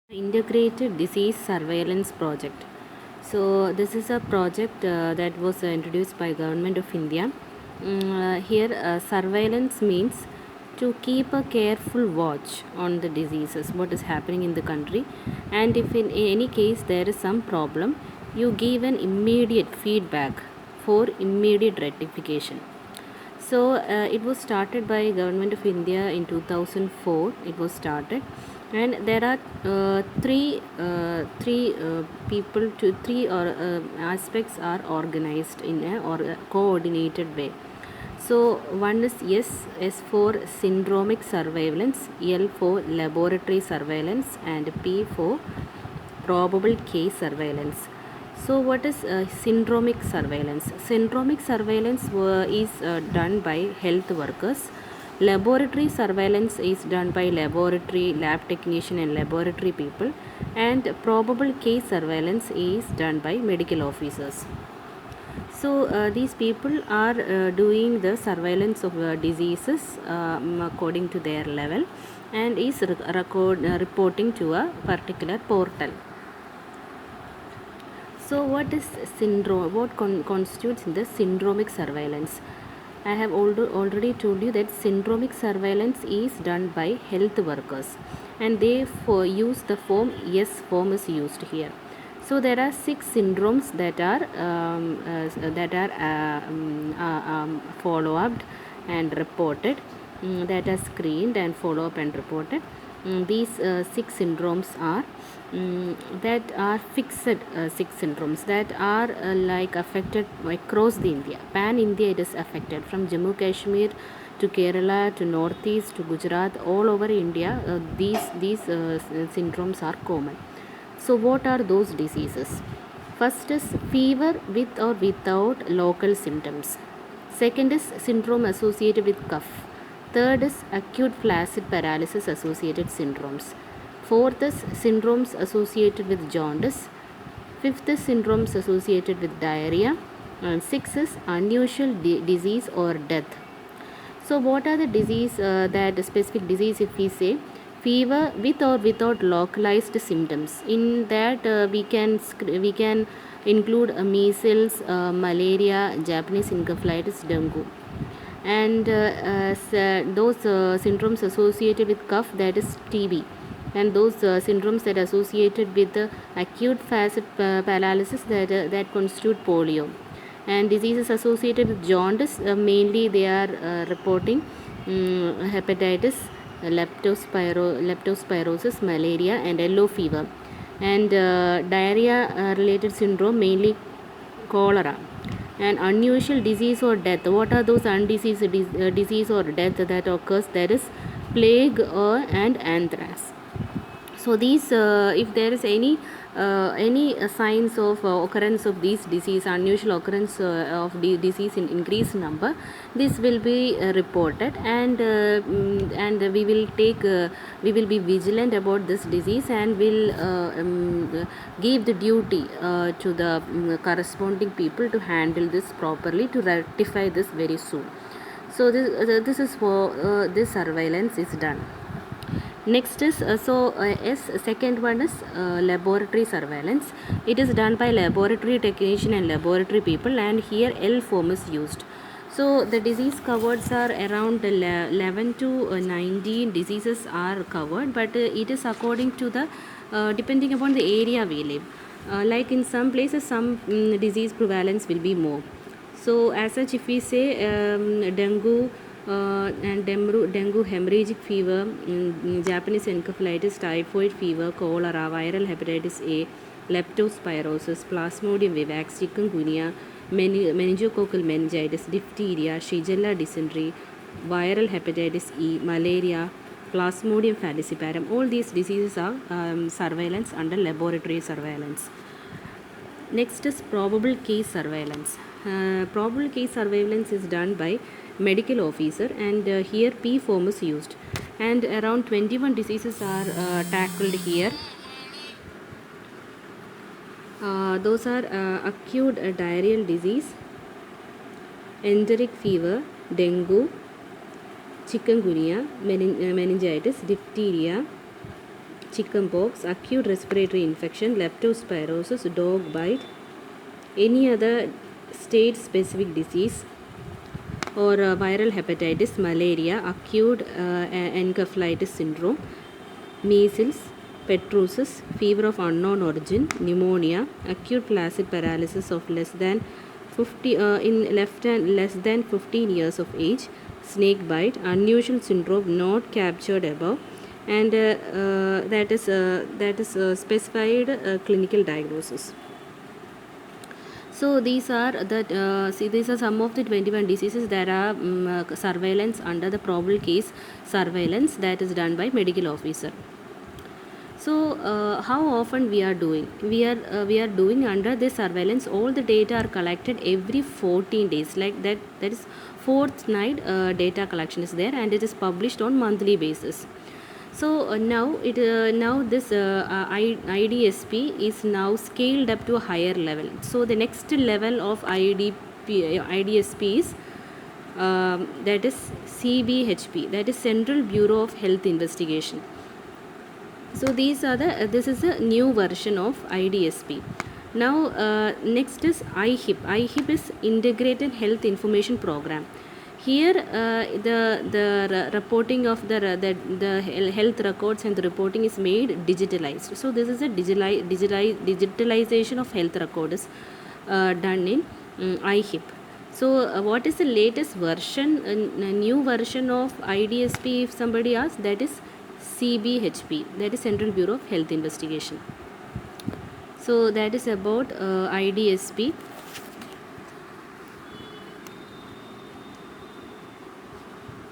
Integrated Disease Surveillance Project. So this is a project that was introduced by Government of India. Here surveillance means to keep a careful watch on the diseases, what is happening in the country, and if in any case there is some problem, you give an immediate feedback for immediate rectification. So it was started by Government of India in 2004. It was started, and there are three people to three or aspects are organized in a or a coordinated way. So one is S for syndromic surveillance, L for laboratory surveillance, and P for probable case surveillance. So what is syndromic surveillance? Syndromic surveillance is done by health workers. Laboratory surveillance is done by laboratory lab technician and laboratory people, and probable case surveillance is done by medical officers. So these people are doing the surveillance of diseases according to their level, and is reporting to a particular portal. So what is syndrome? What constitutes the syndromic surveillance? I have already told you that syndromic surveillance is done by health workers, and they use the form S form is used here. So there are 6 syndromes that are follow up and reported, that are screened and follow up and reported. These 6 syndromes are that are fixed 6 syndromes that are like affected across the India. Pan India it is affected from Jammu Kashmir to Kerala to Northeast to Gujarat, all over India. These syndromes are common. So what are those diseases? First is fever with or without local symptoms. Second is syndrome associated with cough. Third is acute flaccid paralysis associated syndromes. Fourth is syndromes associated with jaundice. Fifth is syndromes associated with diarrhea. And sixth is unusual disease or death. So what are the disease that specific disease? If we say fever with or without localized symptoms, in that we can include measles, malaria, Japanese encephalitis, dengue, and those syndromes associated with cough, that is TB, and those syndromes that are associated with acute flaccid paralysis, that constitute polio, and diseases associated with jaundice, mainly they are reporting hepatitis, leptospirosis, malaria, and yellow fever, and diarrhea related syndrome, mainly cholera. And unusual disease or death, what are those disease or death that occurs? That is plague and anthrax. So these if there is any signs of occurrence of these disease, unusual occurrence of disease in increased number, this will be reported, and we will be vigilant about this disease, and will give the duty to the corresponding people to handle this properly, to rectify this very soon. So this is for this surveillance is done. Next is second one is laboratory surveillance. It is done by laboratory technician and laboratory people, and here L form is used. So the disease covered are around 11 to 19 diseases are covered, but it is according to the depending upon the area we live. Like in some places, some disease prevalence will be more. So as such, if we say dengue and dengue, hemorrhagic fever, Japanese encephalitis, typhoid fever, cholera, viral hepatitis A, leptospirosis, plasmodium vivax, chikungunya, meningococcal meningitis, diphtheria, Shigella dysentery, viral hepatitis E, malaria, plasmodium falciparum. All these diseases are surveillance under laboratory surveillance. Next is probable case surveillance. Probable case surveillance is done by medical officer, and here P form is used, and around 21 diseases are tackled here. Those are acute diarrheal disease, enteric fever, dengue, chikungunya, meningitis, diphtheria, chickenpox, acute respiratory infection, leptospirosis, dog bite, any other state-specific disease, or viral hepatitis, malaria, acute encephalitis syndrome, measles, pertussis, fever of unknown origin, pneumonia, acute flaccid paralysis of less than 15 years of age, snake bite, unusual syndrome not captured above, and that is specified clinical diagnosis. So these are these are some of the 21 diseases that are surveillance under the probable case surveillance that is done by medical officer. So how often we are doing? We are doing under this surveillance. All the data are collected every 14 days. Like that is fortnight data collection is there, and it is published on monthly basis. So now this IDSP is now scaled up to a higher level. So the next level of IDSP is that is CBHP, that is Central Bureau of Health Investigation. So these are this is a new version of IDSP. Now next is IHIP. IHIP is Integrated Health Information Program. Here the reporting of the health records and the reporting is made digitalized. So this is a digitalization of health records done in IHIP. So what is the latest version, new version of IDSP, if somebody asks? That is CBHP, that is Central Bureau of Health Investigation. So that is about IDSP.